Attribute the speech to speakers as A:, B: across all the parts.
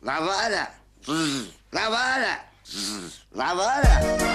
A: Lavara. Lavara. Lavara.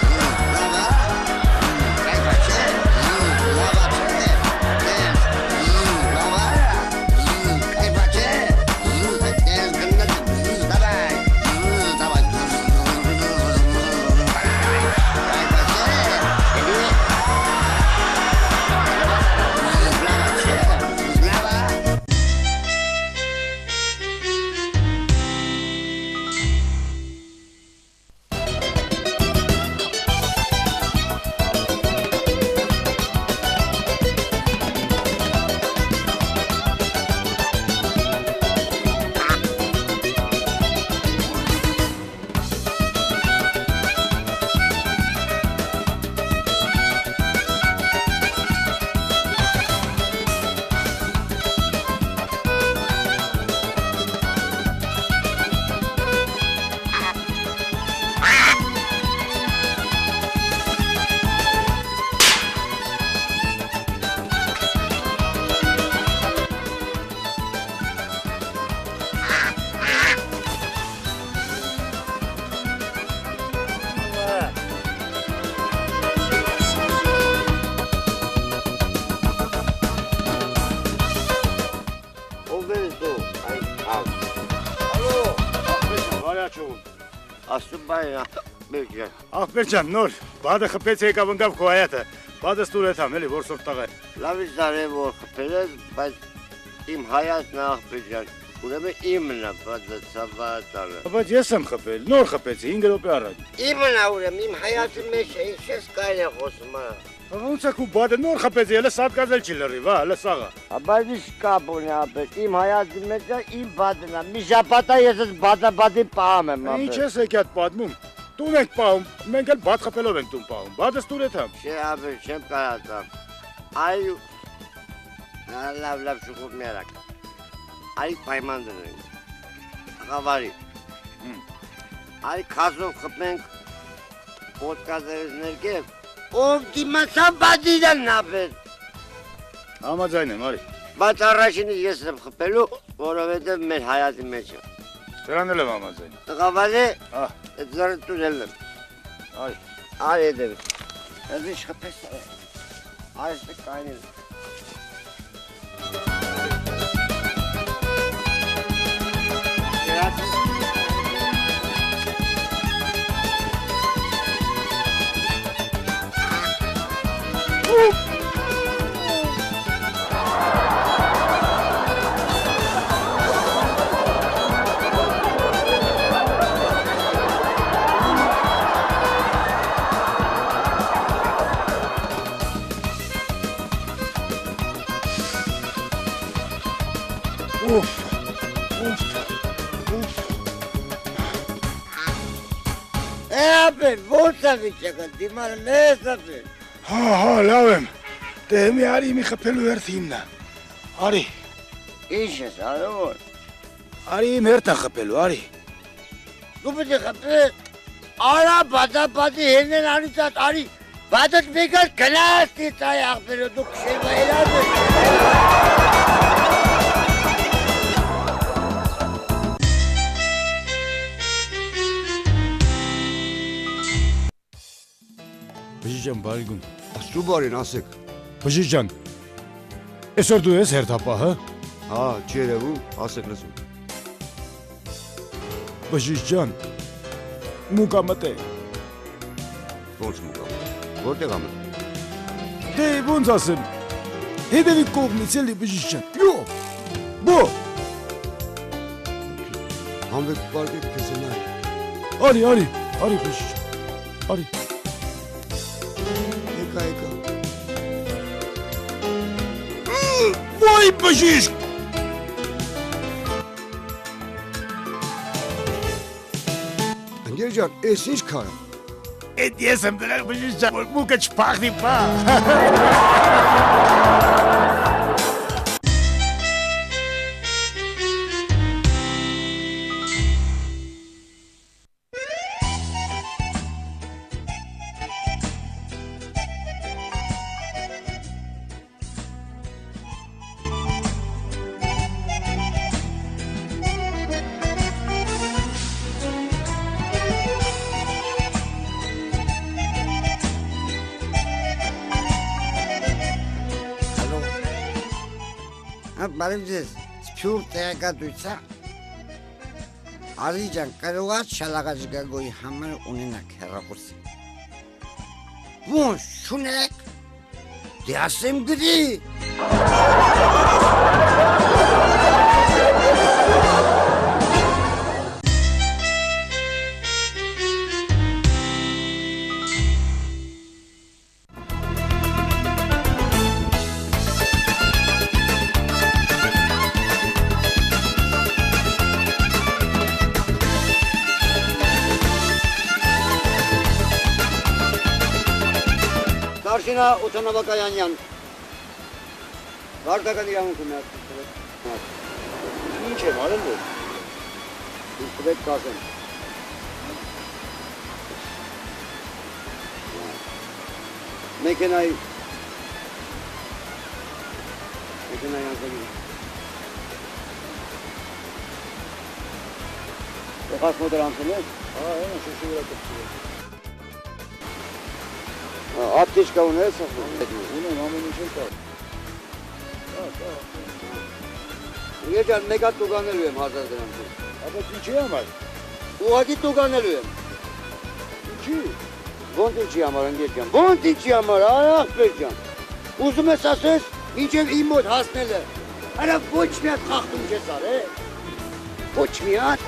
B: Ախպերջան, նոր, բադը խպեց եկավ ընկավ քո հայատը, բադը ստուր եթամ, էլի, որ սորտ տաղա է։
A: Լավից դար է, որ խպել ես, բայց իմ հայատն է ախպերջան, ուրեմն իմն է, բադը ծավատանը։
B: Բայց ես եմ խպել, նոր խպեցի, 5 րոպե առաջ։
A: Իմն է ուրեմն, իմ հայատի մեջ է, ինչ ես կայն է խոսում է։
B: Ոնց է քու բադը նոր խպեցի, հələ սատկազել չի լրիվ, հələ սաղա։
A: Բայց ինչ կապ ունի ապետ, իմ հայատի մեջ է, իմ բադն է, մի շապատա ես ես բադի պահամ եմ ապետ։
B: Ինչ ես եկյատ պատմում, տուն ենք պահում, մենք էլ բադ խպելով ենք տուն պահում, բադը ստուր եթամ։
A: Չէ ապետ, չեմ կարատամ, այ լավ շուխուր մերակ, այ պայման դնենք, աղավարի, այ կազով խպենք, պոտկազերս ներկև, ով դիմացան բադիդան ապետ։
B: Համաձայն եմ, արի։
A: Բայց առաջինը ես եմ խպելու, որովհետև մեր հայատի մեջ է։
B: Դրան էլ եմ համաձայն։
A: Տղավալի, այդ զարը տուրել եմ։
B: Արի։
A: Արի եդև։ Ես ինչ խպես է։ Այս է կայնել։ Ոնց է վիճակը, դիմանը մեզ ապետ։
B: Հա, լավ եմ, դե մի արի մի խպելու հերթի իմն է, արի։
A: Ինչ ես արավոր։
B: Արի իմ հերթ են խպելու, արի։
A: Դու պետք է խպես, արա բադի հերնեն անիծած, արի, բադըտ մեկար գնասի ծայ աղբերո, դու կշեվա երավ ես։
B: Բժիշկ բարիգուն։
C: Աստու բարին ասեք։
B: Բժիշկ, այսօր դու ես հերթապահը։
C: Հա, չի երևում, ասեք լսում։
B: Բժիշկ, մուկա մտե։
C: Ոնց մուկա։ Որտեղ ամեն։
B: Դե ոնց ասեմ։ Հետևի կողմից էլի բժիշկ։ Յո։ Բո։
C: Համվեք պարկեք քեզ նայ։
B: Արի բժիշկ։ Արի։
C: Եկա։
B: Ոյ բժիշկ։
C: Ընկեր ջան, ես ինչ քարը։
B: Էդ ես եմ դրել բժիշկ, որ մուկը չփախնի պա։
A: Բարև ձեզ, սփյուռ տեղեկատվության։ Արի ջան, կարող ես շալաղաջգագոյի համար ունենաք հեռախոսի։ Ոնց շունեք։ Դե ասեմ գրի։ Կարշինա Օթանավակայանյան, վարդական իրավունքում է ատկիստվեք։ Ինչ եմ արել որ, ատկիստվեք կասեմ։ Մեքենայի անձագին։ Տղաս մոտր անցել եք։ Հեն շուշի վրա կպցուվեք։ Ապտիչկա ունես ասում։ Ունեմ ամեն ինչ կա։ Երջան մեկ հատ տուգանելու եմ 1000 դրամով։ Ապա ինչի համար։ Ուղղակի տուգանելու եմ։ Ինչի։ Ոնց ինչի համար ընկերջան։ Ոնց ինչի համար, ախպեր ջան։ Ուզում ես ասես, մինչև իմ մոտ հասնելը։ Արա ոչ մի հատ խախտում չես արել։ Ոչ մի հատ։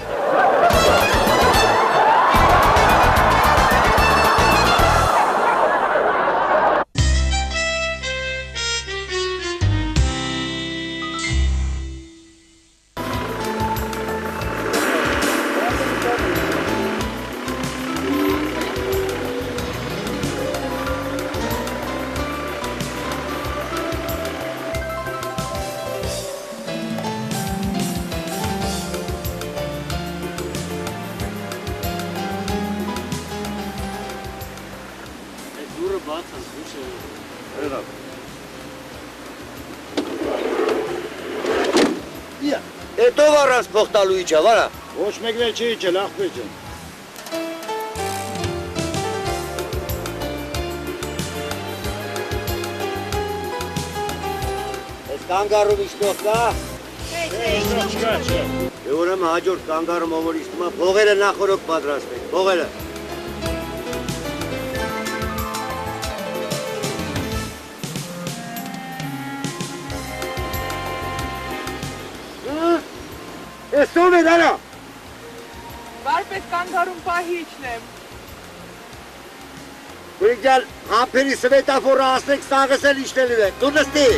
A: Հետո վառած փոխտալու իջա, վարա։
B: Ոչ մեկն էլ չի իջել, ախպեր ջան։
A: Ես կանգարում իշտող կա։
B: Չկա։
A: Ուրեմն հաջորդ կանգարում ով որ իշտում է, փողերը նախորոք պատրաստեք, փողերը։ Ես ով է դարա։
D: Վարպետ կանգարում պահիճն եմ։
A: Ուրիքյալ համպերի սվետաֆորը ասնեք սաղս էլ իշտելու է, դու նստի։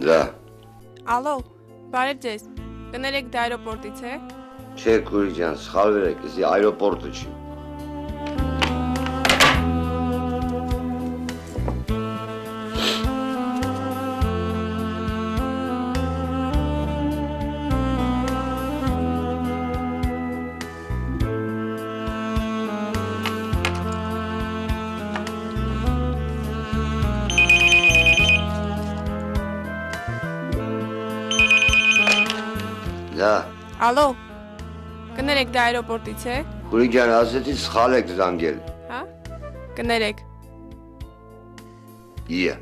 E: Դա։
D: Ալո, բարև ձեզ, կներեք դա այրոպորտից է։
E: Չէ քուրի ջան, սխալվել եք, էսի այրոպորտը չի։ Դա։
D: Ալո, կներեք դա այրոպորտից է։
E: Քուրի ջան, ասեցի սխալ եք զանգել։
D: Հա։ Կներեք։
E: Իա։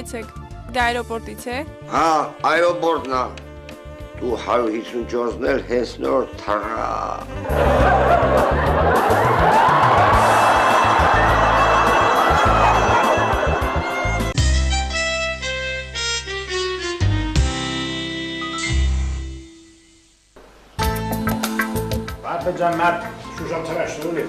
D: Կանգնեցեք։ Դա аэроպորտից է։
E: Հա, այրոպորտն է։ Դու 154-ն էլ հենց նոր թռա։
F: Պատմջան մարդ շուշացրաշ դուրի։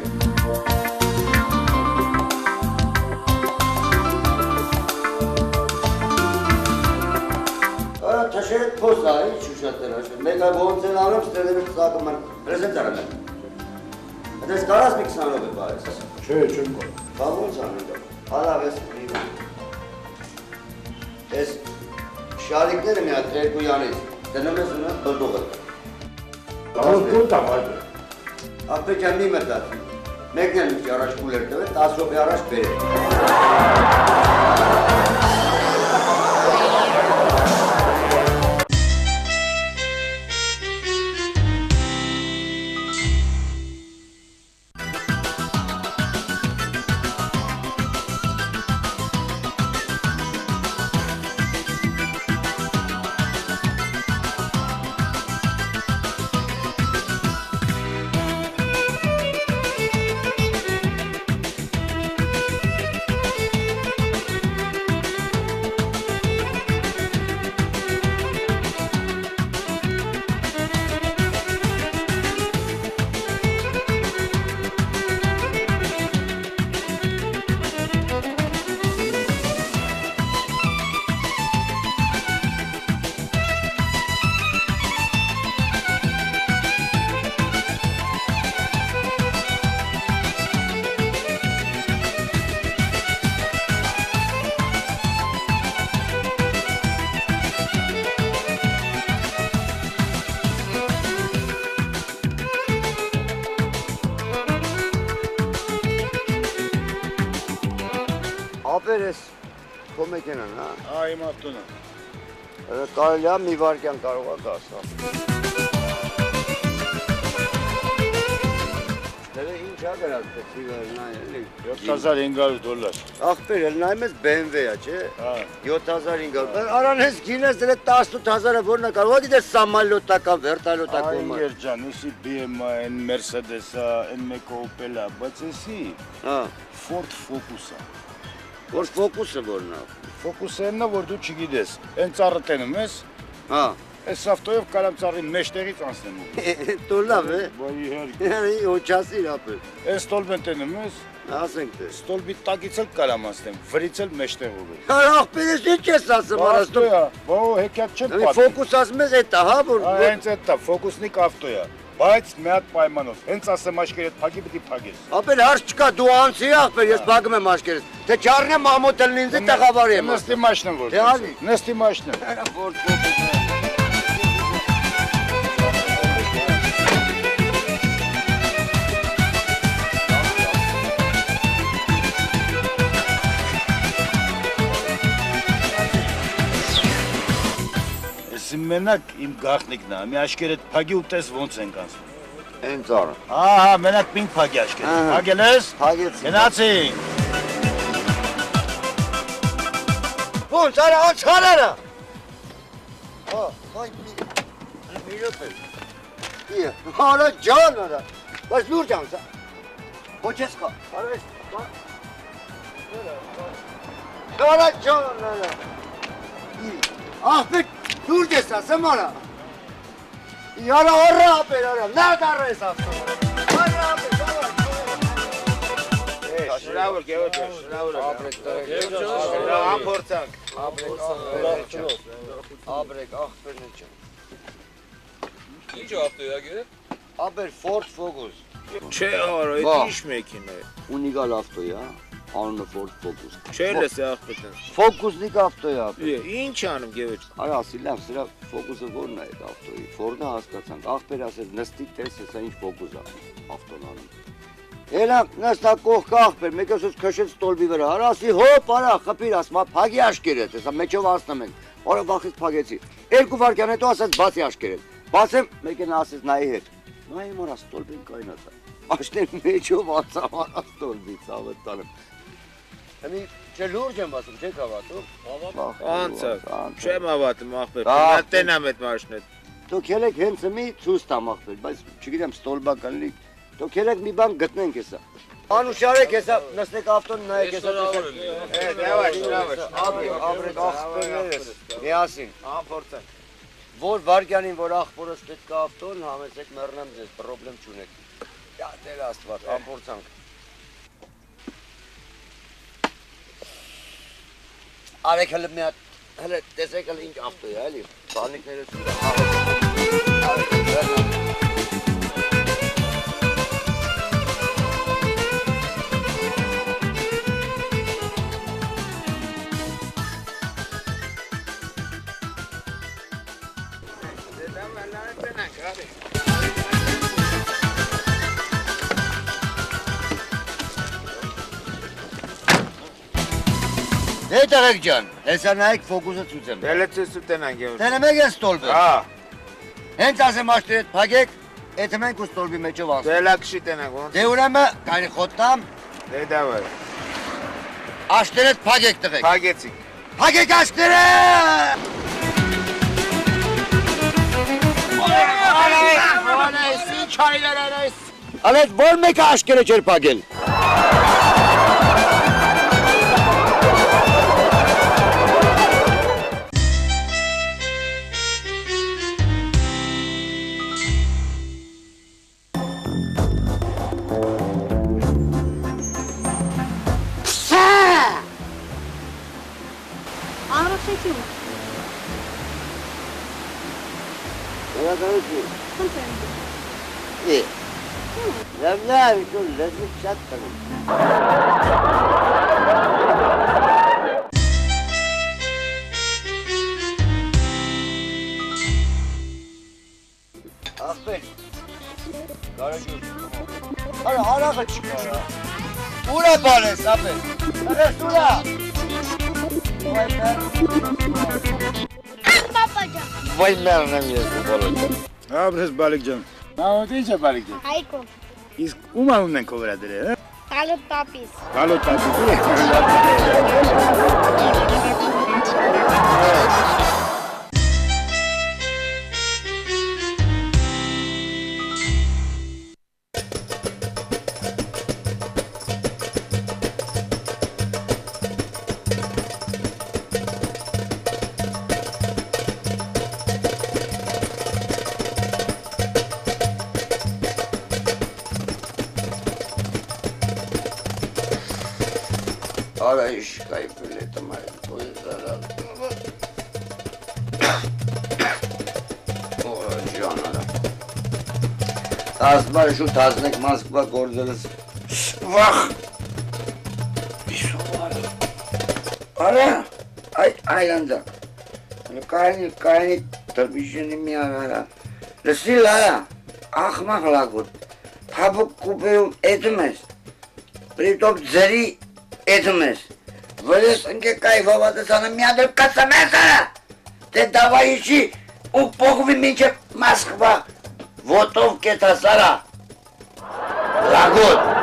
A: Թշերը փոս է, ի՞նչ շուշատերաշը։ Մեկը ոնց են անում, ստերևից ծակում են, պրեզենտ արում են։ Այդպես կարաս մի 20 րոպե բարես։
F: Չէ, չեմ կոր։
A: Բա ոնց անում դա։ Հալավ ես մի։ Ես շարիկները մի հատ Տերկույանից դնում ես ունը բլդողը։
F: Կարող կուտ եմ այդ։
A: Ապեջան մի մտած։ Մեկն էլ մի առաջ կուլեր տվել, 10 րոպե առաջ բերել։ Ապերես քո մեքենան, հա։
F: Ա, իմ ավտոնը։
A: Կարելի է մի վարկյան կարող է գաս, հա։ Դերը ինչ ա գրած ֆիվեր նայելի։
F: $7500։
A: Ախպեր, էլ նայում ես BMW-ա, չէ։
F: Հա։
A: 7500։ Արան հես գինես դրա 18000-ը որն է կարող, գիտես սամալյոտա կամ վերտալյոտա կոմա։
F: Այր ջան, եսի BMW-ա, այն Mercedes-ա, այն մեկը Opel-ա, բայց եսի
A: Հա։
F: Ford Focus-ա։
A: Որ ֆոկուսը որն է։
F: Focus-ն է, որ դու չգիտես։ Այն ծառը տենում ես,
A: Հա։
F: այս ավտոյով կարամ ծառին մեջտեղից անցնեմ ուղի։
A: Դու լավ է։
F: Բա իհարկե։
A: Ոչասիր ապեր։
F: Այն ստոլբեն տենում ես,
A: Ասենք թե։
F: ստոլբի տակից էլ կարամ անցնեմ, վրից էլ մեջտեղ ուղի։
A: Ախպերս ինչ ես ասում արաստու։
F: Ավտոյա, բա հեքիաթ չեմ պատմում։
A: Ֆոկուս ասում ես էտա, հա, որ
F: Հենց էտա, ֆոկուսնիկ ավտոյա, բայց մի հատ պայմանով, հենց ասեմ աշկերդ փագի պիտի փագես։
A: ապեր հարց չկա, դու անցի ախպեր, ես բագում եմ աշկերս։ Թե չառնեմ ամոթել ինձ տղավարի եմ։
F: Նստի մաշնեմ որ։
A: Դե ալի։
F: Նստի մաշնեմ։
A: Որ ֆոկուսը։
F: Ես մենակ իմ գախնիկն է, մի աշկերդ փագի ու տես ոնց ենք անցնում։
A: Են ծառը։
F: Ահա, մենակ պինք փագի աշկերդ։ Փագել ես։
A: Փագեցի։
F: Գնացի։
A: Ոնց արա անցարարա։ Հա, հայ մի րոպե։ Իա, արա ջան արա։ Բայց լուրջ անցա։ Ոչես կա։ Արես, կա։ Արա ջան արա։ Ախպեր, լուրջ ես ասեմ արա։ Իարա արա ապեր արա, նա դարը ես ասում։ Արա ապեր, դավա։
F: Շնորհավոր գեոջ, շնորհավոր։ Ամփորձանք։
A: Աբրեկ, ախպերն է ջան։
G: Ինչ ավտո է գե։
A: Ապեր Ford Focus։
H: Չէ, արա,
A: Բա։
H: այդ ինչ մեքենա է։
A: Ունիկալ ավտո է, հա։ Անունը Ford Focus։
H: Չէ, լես է աղբետան։
A: Focus-նիկ ավտո է ապեր։
H: Ինչ անում գեւեջ։
A: Արա ասի լավ, սրա Focus-ը որն է այդ ավտոյի։ Ford-ը հասկացանք, ախպեր ասեց, նստի տես, հեսա ինչ Focus-ա ավտոն անում։ Էլա նստա կողք ախպեր, մեկը սոց քշեց ստոլբի վրա, արա ասի հոպ, արա, խփիր ասма, փագի աշկերետ, հեսա մեջով ասնում են։ Արա վախից փագեցի։ 2 վայրկյան հետո ասեց բացի աշկերետ։ Բացեմ, մեկն ասեց նայի հետ։ Նայի մորա ստոլբին կայնացա։ Աշտեր մեջով անցավ արա ստոլբից ավտանը։ Հնի Չէ լուրջ եմ ասում, չեք հավատում։
H: Անցավ։ Չեմ հավատում ախպեր։
A: Ախպեր։
H: Նա տենամ այդ մաշնը։
A: Դուք ելեք հենց մի ցույց տամ ախպեր, բայց չգիտեմ ստոլբա կլինի։ Դուք ելեք մի բան գտնենք հեսա։ Անուշարեք հեսա, նստեք ավտոն նայեք հեսա։
H: Դավաշ,
A: Ապրեք ախպերներս, միասին։
H: Անփորձենք։
A: Որ վարկյանին, որ ախպորս պետք է ավտոն, համեցեք մեռնեմ ձեզ, պրոբլեմ չունեք։ Դա Տեր Աստված, ամփորձանք։ Արեք հələ մի հատ, հələ տեսեք հələ ինչ ավտո է, էլի, բանիկները սուր արեք, վերնամ։ Դե տղեկ ջան, հեսա նայեք ֆոկուսը ցույցեմ։
H: Դելը ցույց տենան գեւոր։
A: Տենեմ եք են ստոլբը։
H: Հա,
A: Հենց ասեմ աշտի հետ փագեք, եթե մենք ու ստոլբի մեջով անցնենք։
H: դելա քշի տենան ոնց։
A: Դե ուրեմն կանի խոտամ,
H: Դե դավայ։
A: աշտեր հետ փագեք տղեկ։
H: Փագեցիկ։
A: Փագեք աշտերը։ Ալետ որ մեկը աշկերը չեր փագել։
I: Ամրոցություն։
A: Վերակայություն։
I: Ո՞նց է։
A: Լավ, շուտ լեզու շատ տնում։ Ախպեր, գարաժուր, արա հարաղը չկա, ուր է բանես, ախպեր, հրես ուրա, վայ մերն եմ ես ու բոլոտ։
F: Ապրես բալիկ ջան։ Նավոտ ինչ է բալիկ ջան։
I: Հայկո,
F: Իսկ ում անունն են քո վրա դրել, հա։
I: տալու տապիս։
F: Գալոտ տասի։
A: Արա իշկայի բլետը մայր, ոյ զարալ։ Ոյ ջան արա։ Տասմար շու տասնեք Մոսկվա գործելս։ Վախ։ Բիսովարը։ Արա, այդ այլանդակ։ Կայնի տրբիշենի մի արա։ Լսի լարա, ախմախ լագոտ։ Թաբուկ կուպեում էդում ես։ Պրիտոք ձերի Էդում ես, վրես ընկե կայվավատասանը միադր կացամ ես արա, դե դավայիշի ու պողվի մինչև Մոսկվա, ոտով կետաս արա, լագոտ։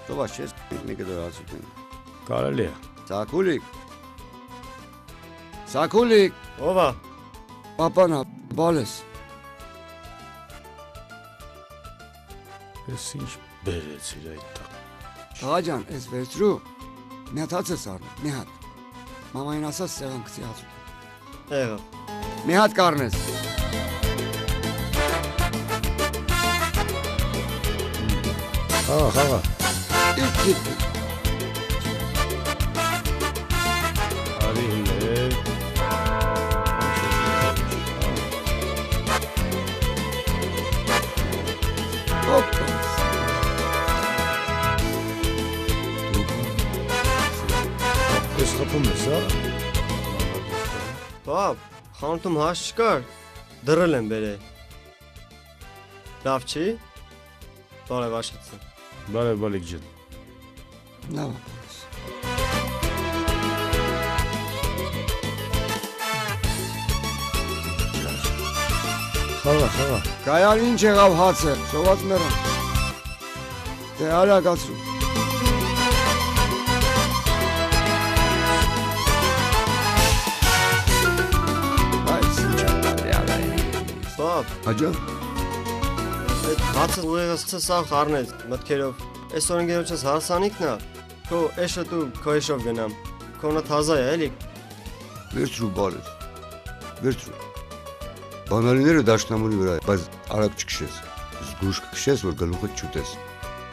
A: Տովաս չես մի կդոր ասություն։
B: Կարելի է։
A: Սակուլիկ,
B: Ով է։
C: Պապանա, բալես։
B: Ես ինչ բերեցիր այդ տակ։
C: Տղաջան, ես վերցրու, մի հատ հաց ես առնում, մի հատ։ Մամային ասաց սեղան գցի հաց ուտեմ։
B: Եղավ։
C: Մի հատ կառնես։
B: Խաղա։
C: Իք։
B: Արի հիլե։
C: Հոպ։
J: Բաբ, խանութում հաշ չկար, դրել եմ բերել։ Լավ չի։ Բարև Աշոտը։
B: Բարև Բալիկ ջան։
C: Լավ։
B: Խաղա։
C: Կայան ինչ եղավ հացը, սոված մեռան։ Դե արագացրու։ Այս ինչ
J: Բաբ,
C: Աջա,
J: այդ հացը ուղեղս ցսավ խառնեց մտքերով։ Այսօր ընկերոջս հարսանիքն է։ Քո էշը դու քո էշով գնամ։ Քոնը թազա է, էլի։
C: վերցրու բալես։ Վերցրու։ Բանալիները դաշնամուրի վրա է, բայց արագ չքշես։ Զգուշ կքշես, որ գլուխը չուտես։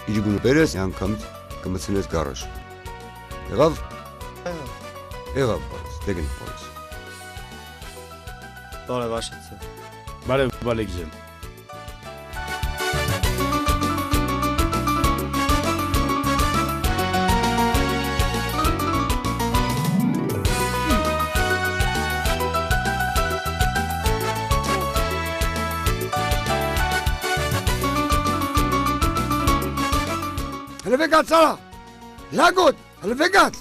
C: Իրիգունը բերես, անգամից կմցնես գարաժ։ Եղավ։ Եղավ բալես, դեգն բալես։
J: Բարև Աշոտը։
B: Բարև Բալիկ ջան։
C: Հլվեկաց արա, լագոտ, հլվեկաց,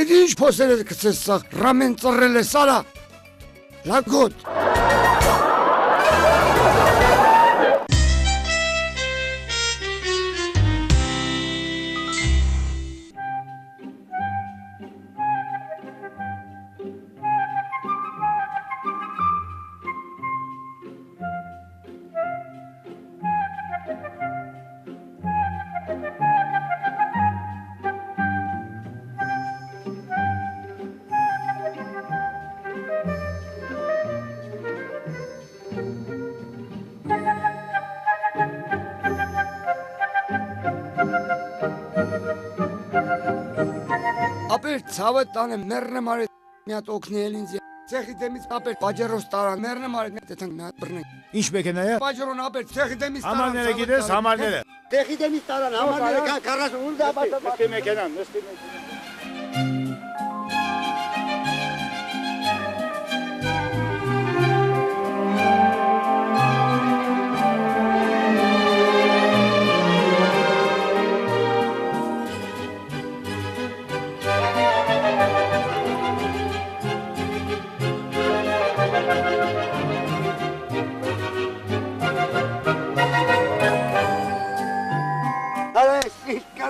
C: էդ ինչ փոսեր է կծես սաղ, ռամեն ծռել է սարա, լագոտ։ Ապեր ցավը տանը մեռնեմ արի մի հատ օգնել ինձ ցեխի դեմից ապեր բաջերոս տարան մեռնեմ արի մի հատ մի հատ բռնենք
B: Ինչ մեքենա է։
C: բաջերոն ապեր ցեխի դեմից տարան
B: Համարները գիտես, համարները։
A: Տեղի դեմից տարան, համարները 40 ու դա բաց։
F: Նստի մեքենան, նստի մեքենան։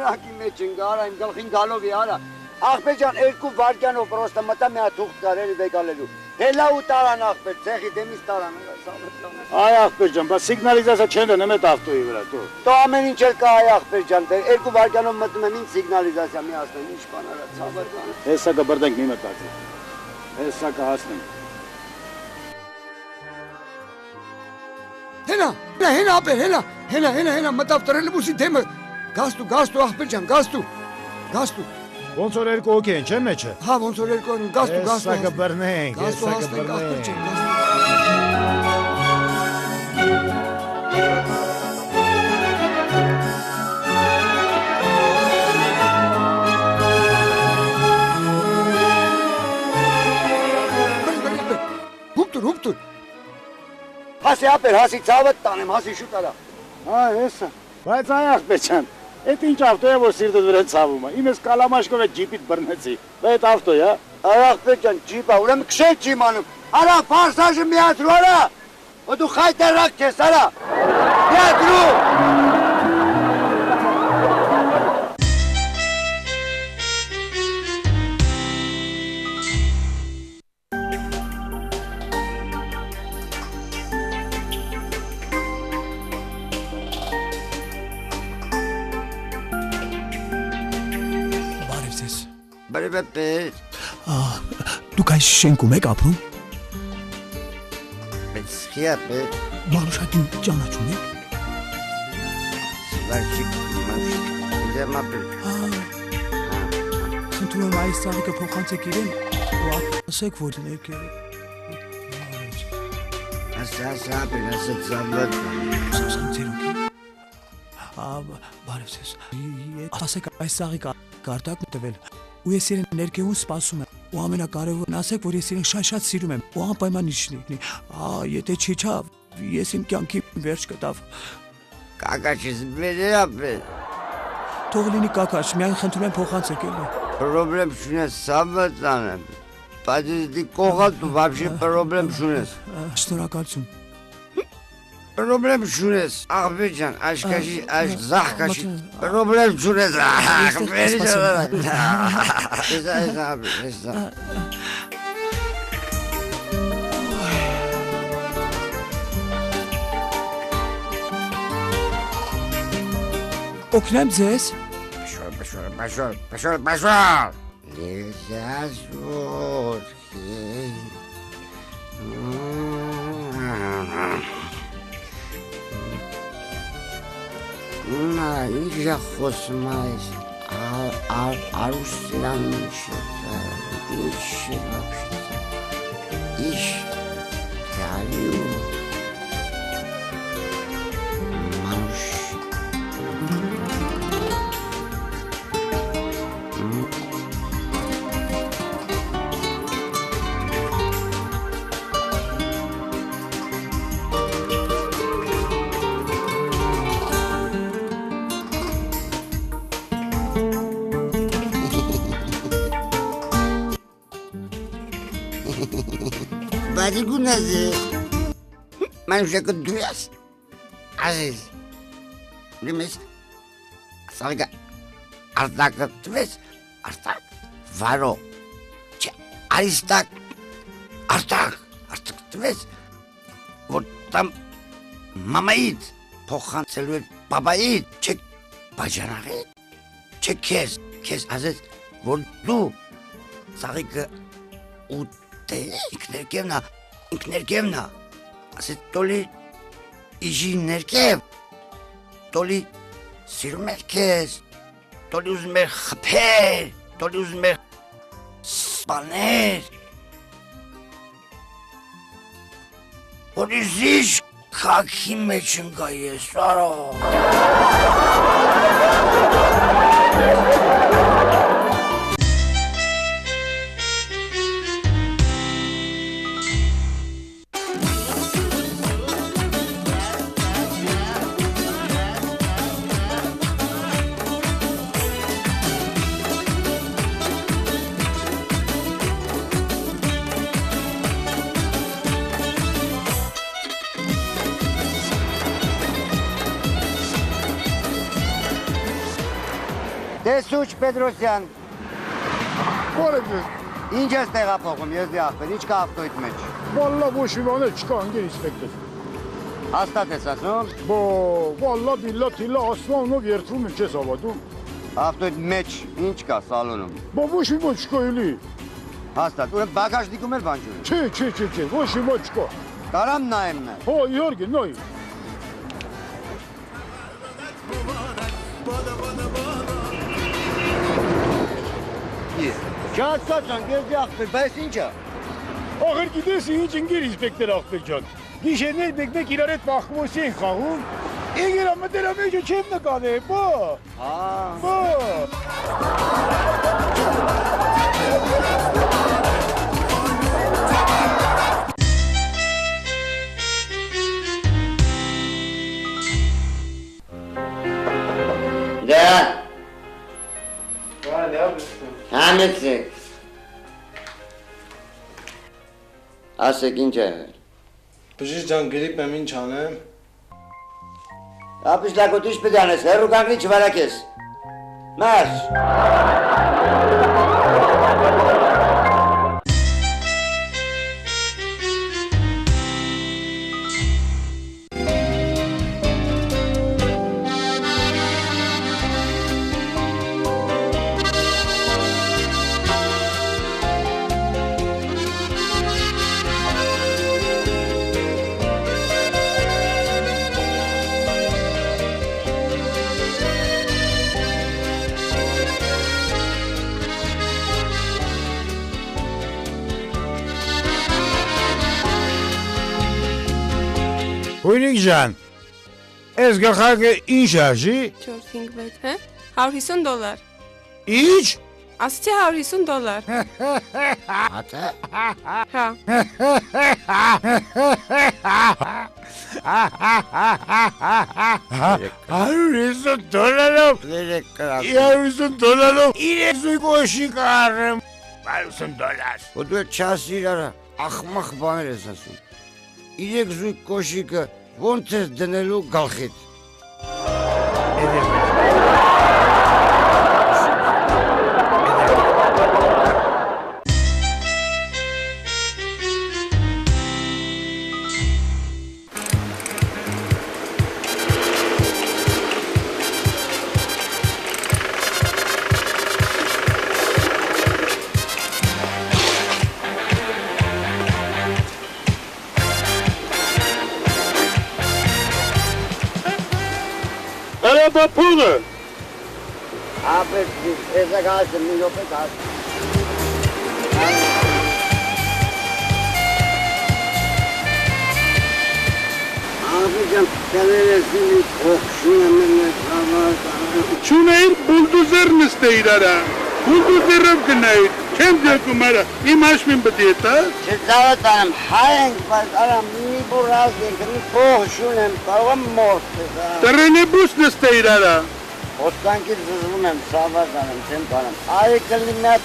A: Կարակի մեջ են գարա, իմ գլխին գալով է արա։ Ախպեր ջան, 2 վարկյանով պրոստը մտա մի հատ թուղթ կարելի վեկալելու։ Հելա ու տարան ախպեր, ցեխի դեմից տարան։
F: Այ ախպեր ջան, բա սիգնալիզացիա չեն դնում այդ ավտոյի վրա դու։
A: Դու ամեն ինչ էլ կա այ ախպեր ջան, 2 վարկյանով մտնում եմ ինձ սիգնալիզացիա մի ասում, ինչ բան արա, ցավը կան։
F: Հեսա կբրդենք մի մտածի։ Հեսա կհասնենք։
C: Հենա ապեր, հենա, մտավ տրել բուսի դեմը, գաստու ախպեր ջան, գաստու։
B: Ոնց որ երկու օքեյ են, չէ՞ մեջը։
C: Հա, ոնց որ երկու են, գաստու։
B: Հեսա կբռնենք, հեսա կբռնենք։
C: Հուպտուր։
A: Հասի ապեր, հասի ցավը տանեմ, հասի շուտ արա։
F: Հա, հեսա։ Բայց այ ախպեր ջան, այդ ինչ ավտո է որ սիրտը վրա ցավում է։ Իմս կալամաշկով այդ ջիպիտ բռնեցի։ Դա այդ ավտո է, հա։
A: Այ ախպեր ջան, ջիպա, ուրեմն քշել չի մանում։ Արա, ֆարսաժը միացրու արա։ Ու դու խայտարակ ես արա։ Միացրու։
C: Բարեբեր։
B: Դուք այս շենքում եք ապրում։
C: Բայց խիապ է։
B: Մանուշակին ճանաչում եք։
C: Սվարչիկ, դեմապել։
B: Խնդրում եմ այս ծաղիկը փոխանցեք իրեն ու ասեք որ եք։
C: Ասա ծավալ։
B: Սամցերոք։ Բարև ձեզ։ Ասեք այս ծաղիկը կարտակ տվել։ ու ես իրեն ներկայուն սպասում եմ։ Ու ամենակարևորն ասեք, որ ես իրեն շատ սիրում եմ։ Ու անպայման իջնի։ Եթե չիջավ, ես իմ կյանքի վերջ կտավ։
C: Կակաչից բերապել։
B: Թող լինի կակաչ, միայն խնդրում եմ փոխանցեք էլի։
C: Պրոբլեմ չունես, սաբը տանեմ։ Բայց դի կողալ դու вообще պրոբլեմ չունես։
B: Շնորհակալություն։
C: Պրոբլեմ չունես, աղբեր ջան, աշկաշի, զախկաշի, պրոբլեմ չունես, աղբերի ջան։
B: Օգնեմ ձեզ։
C: Պաշոր։ Լեզաս որդի։ Նա իջա խոսում այս, արուսլան ինչ դալու մանուշ Բադի գունազը մանուշակը դույաս ազիզ լիմես սաղգա արտակը տվես արտակ վարո չէ արիստակ արտակ տվես որ տամ մամայիդ փոխանցելու էր բաբայիդ չէ բաջանաղիդ չէ քեզ ազիզ որ դու սաղիկը ու ինքներկևնա, ասետ տոլի իժի ներկև, տոլի սիրում էր կեզ, տոլի ուզում էր խպեր, տոլի ուզում էր սպաներ, որի զիշ կակի մեջ ընկա ես, արո։ Տեսուչ Պետրոսյան,
F: Որև ես,
C: ինչ ես տեղափոխում, ես դի աղբեր, ինչ կա ավտոյիդ մեջ։
F: վալլա ոչ մի բան չկա, անգեր իսպեկտոր։
C: Հաստատ ես ասում,
F: Վալլա բիլլա թիլլա ասմանով երթվում եմ չես ավադում։
C: ավտոյիդ մեջ ինչ կա սալոնում։
F: Ոչ մի բան չկա էլի։
C: Հաստատ, ուրեմ բագաժնիկում էլ բան ջուրում։
F: Չէ, ոչ մի բան չկա։
C: Կարամ նայեմ նա։
F: Հո, իհարկե, նայ։
C: Չհասկացան, ես դի աղբեր, բայց ինչա։
F: Ախր գիտես ինչ ընկեր իսպեկտոր աղբեր ջան։ Գիշերներ մեկ իրար հետ պախմոսի են խաղում։ Իգերա մտերա մեջը չեմ նկատե,
C: Դա։ Համեցեք։ Ասեք ինչ է եղել։
J: Բժիշկ ջան, գրիպ եմ, ինչ անեմ։
C: Ապիշլակոտ ինչ պետք է անես, հեռու կանգնի չվարակես։ Մարշ։
F: Հույնիկ ջան, այս գլխարկը ինչ արժի։
D: 4-5-6, հա? $150։
F: Ինչ։
D: Ասացի $150։
A: Հատա։
D: Հա։
F: $150 $150 իրեք զույգ օշիկ առեմ $150
A: Ու դու չասիր արա, ախմախ բաներ ես ասում։ Իրեք զույգ կոշիկը ոնց ես դնելու գլխիդ։
F: Բա փուլը
A: Ապետ, ես ակասը մի յոպետ ասում։ Աղջան, կաներ ես մի կողշուն եմ ես համարտ։
F: Չունեիր բուլդուզեր նստե իրարա, բուլդուզերով գնայիր, չեմ ձերքում արա, իմ հաշմին բդի է տա։
A: Չծավատ անեմ, հայ ենք, բայց արա մի բուրազ ենք, մի կողշուն եմ, կարող եմ մորդ է դա։
F: Տրենեբուս նստե իրարա։
A: Ոստանքից զզվում եմ, ծավատ անեմ, չեմ կանեմ։ Այ կլի մետ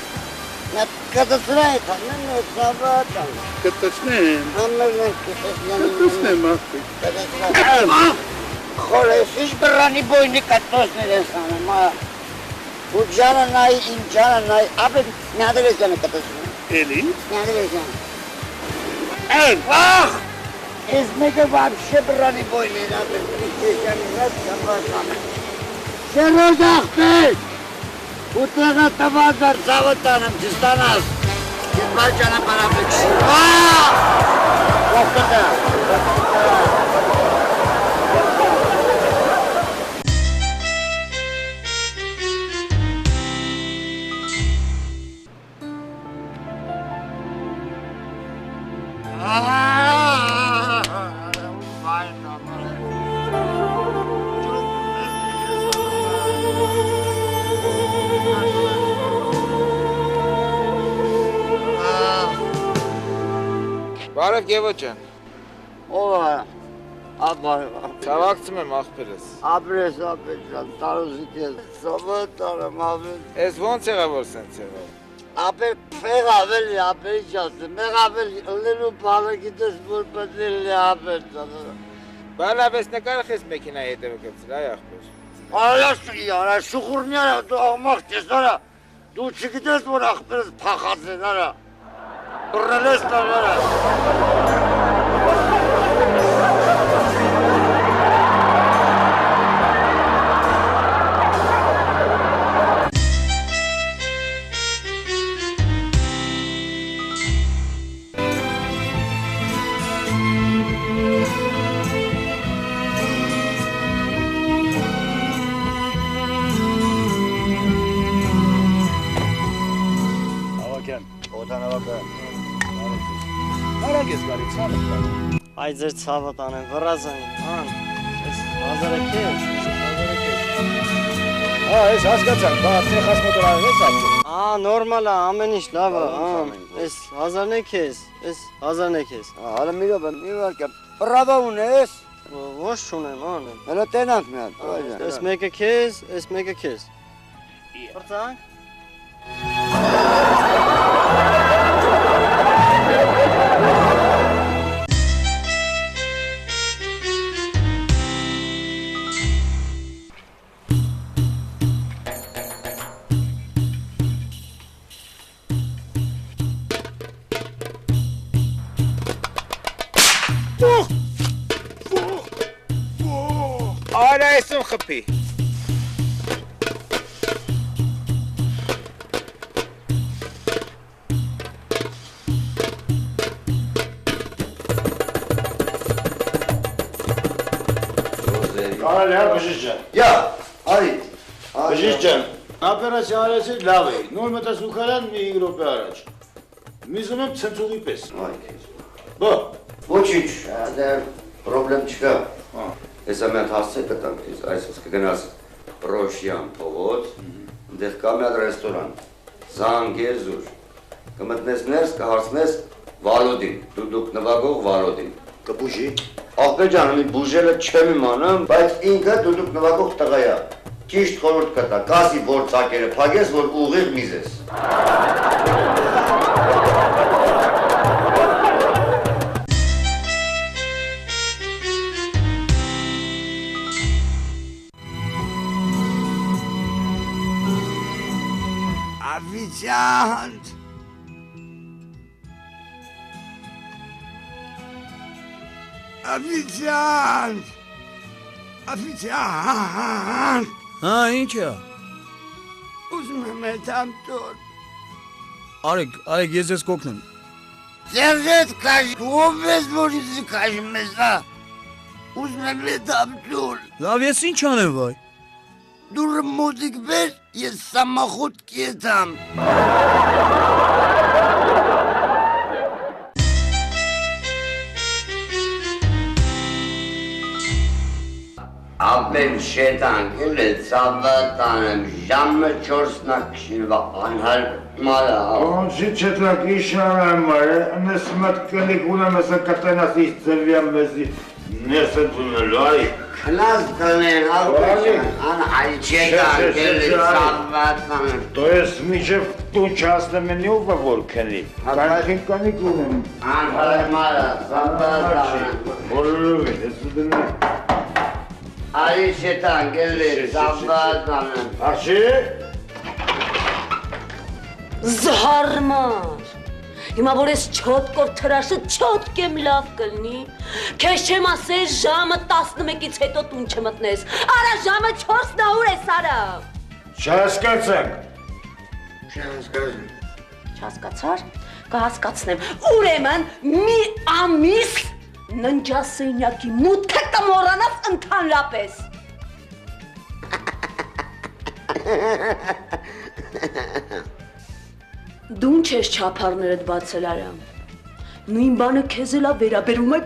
A: կտցրայ, թանեմ է ծավատ անեմ։
F: Կտցնեմ։
A: Համերն ենք կտցնեմ։
F: Կտցնեմ աղբի։
A: Խորես, իշ բրանի բոյնի կտոսներ ես անեմ, ու ջանը նայ, իմ ջանը նայ, ապետ միադր ես ջանը կտցնում։
F: Էլի։
A: Միադր ես ջանը։
F: Են։
A: Ախ, ես մեկը վաբշե բրանի բոյնի են ապետ, ես ջանի նայ, ծավատ անեմ։ Շերոզ աղբետ, ու տեղը տված ար ծավատ անեմ, չստանաս, ես բալ ճանապար ապետ շի։ Աղբետը,
H: Բարև Գևո ջան,
A: ով արա, ապարև,
H: ցավակցում եմ աղբերս։
A: ապրես ապետ ժան, տարուզիք ես, ծավատ անեմ ապետ,
H: Ես ոնց եղա որ սենց եղա։
A: ապետ պեղ ավելի, ապետ ճասը, մեղ ավելի, ըլելու բալը գիտես, որ պետել է ապետ ճասը։
H: Բալավ ես նկարախ ես մեքինայի հետևը կպցր, այ աղբեր։
A: Արաշի, արա, շուխուրնի արա, դու աղմաղ չես արա, դու չգիտես, որ աղբերս պախած են արա, բրնել ես տան արա։
F: Արագ ես գալի, ցավը տանը։
J: Այ ձեր ցավը տանեմ, վռազանի, ան, ես հազարը քեզ,
F: Ես հասկացան, բա տեխաս մոտորարել ես ապսում։
J: նորմալ է, ամեն ինչ լավ է, ան, ես հազարն է քեզ, ես հազարն է քեզ,
A: Հալը մի ռոբ եմ, մի վարկը, պրավա ունես,
J: ոչ չունեմ, ան,
A: հելո տենանք մի հատ,
J: ես մեկը քեզ, ես մեկը քեզ, պրծանք,
H: Արա եսում խպի։
F: Կարալ է, բժիշկ ջան։
A: Յա, արի,
F: Բժիշկ ջան, օպերացիա արեցի լավ էի, նոր մտա սուքարան մի 5 րոպե առաջ։ Միզում եմ ցնցուղի պես։ Բա,
A: ոչինչ, դեռ պրոբլեմ չկա։ Ես ամեն հասցե կտանք, այսպես կգնաս Պրոշյան փողոց, դեղ կա մի հատ ռեստորան,
E: Զանգեզուր։ Կմտնես ներս, կհարցնես Վալոդին, դուք նվագող Վալոդին։
A: Կբուժի։
E: Աղբեր ջան, մի բուժելը չեմ իմանում, բայց ինքը դուք նվագող տղա է։ Ճիշտ խորհուրդ կտա, կասի որ ծակերը փագես, որ ուղիղ միզես։
B: Ավիճանդ Ավիճանդ Ավիճանդ Հա, ինչ է։
A: Ուզում եմ այդամ տոր։
B: Արեք, ես ես կօգնեմ։
A: Ձերդ կաշ, ով ես որ իզի կաշում ես, հա։ Ուզում եմ այդամ տոր։
B: Լավ, ես ինչ անեմ, վայ։
A: Դուրը մոտիկ բեր, ես սամախոտ կետամ։
E: Ապեմ շետանք էլ է ծավատանեմ, ժամը 4-նա կշինվա անհարմալ է։
F: Onci çetlak işaret var. Ne smetkelik una mesela katanası isteviyem bezi. Nese bunlar?
E: Քնած տնեն, աղբեջան, անհայ շետանք էլ է ծավատանեմ։
F: То есть միջև տուն չասնեմ են ով է որ քնի։ Կանքին կանիկ ունեմ։
E: Անհարմալ է, ծավատանեմ։
F: Բոլորով է, ես դնա։
E: Այ շետանք էլ է ծավատանեմ։
F: Արշի։
K: Զհարմար, հիմա որ ես չոտկով թրաշը չոտք եմ լավ կլնի, քեզ չեմ ասել ժամը 11-ից հետո տուն չմտնես, արա ժամը 4-ն ուր ես արա։
F: Չհասկացանք։
K: Չհասկացար, կհասկացնեմ, ուրեմն մի ամիս ննջասենյակի մուտքը կմոռանաս ընդհանրապես։ Դու ինչ ես չափարներդ բացել արա, նույն բանը քեզ էլա վերաբերում է։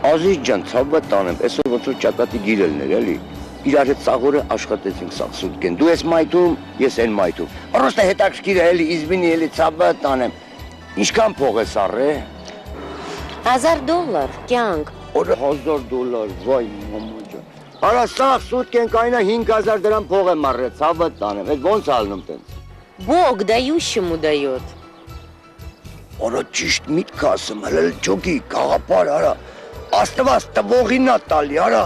E: Ազիզ ջան, ցավը տանեմ, այսօր ոնց որ ճակատի գիրելներ էլի։ Իրար հետ սաղորը աշխատեցինք սաղ սուտկեն։ Դու ես մայթում, ես են մայթում։ Պրոստը հետաքրքիր է էլի, իզբինի էլի ցավը տանեմ։ Ինչքան փող ես առե։
K: $1000 կյանք։
E: Օրը $1000, վայ մամա ջան։ Արա սաղ սուտկեն կայնա 5000 դրամ փող եմ առել, ցավը տանեմ։ Այդ ոնց ալնում տենց։
K: Бог дающему дает։
E: Արա ճիշտ միտք ասում, հələ ջոգի, գաղապար արա։ Աստված տվողին ա տալի, արա։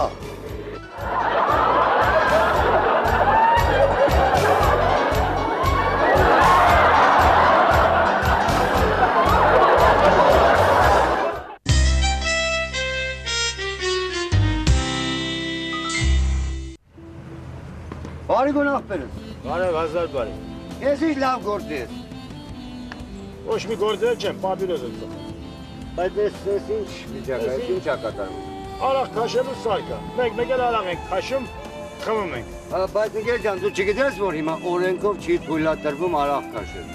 A: Բարի գոնախ բերես։
F: Բարև, հազար բարև։
A: Ես ինչ լավ գործ ես։
F: Ոչ մի գործել չեմ, պապիրոս եմ ծխում։
A: Բայց ես ինչ վիճակա, ինչ ա կատարում։
F: Արաղ քաշելու սարկա։ Մեկ էլ արաղ ենք քաշում, խմում ենք։
A: Բայց ընկեր ջան, դու չգիտես, որ հիմա օրենքով չի թույլատրվում արաղ քաշել։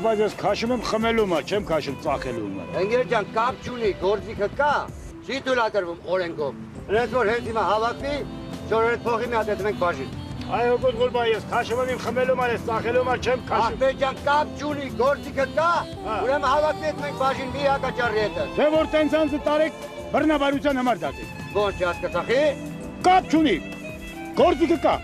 F: Բայց ես քաշում եմ խմելու համար, չեմ քաշում ծախելու համար։
A: Ընկեր ջան, կապ չունի, գործիքը կա, չի թույլատրվում օրենքով։ Հենց որ հենց հիմա հավաքվի, շորերդ փողի մի հատ ենք բաժին։
F: Այո, գոլբա ես քաշում եմ իմ խմելու համար, ես ծախելու համար չեմ քաշում։
A: Ախպեր ջան, կապ չունի, գործիքը կա, ուրեմն հավաքվի մենք բաժին մի հակաճարի հետը։
F: Դե որ տենց անձը տարեք, բռնաբարության համար դատեք։
A: Ոնց չհասկացախի։
F: Կապ չունի, գործիքը կա։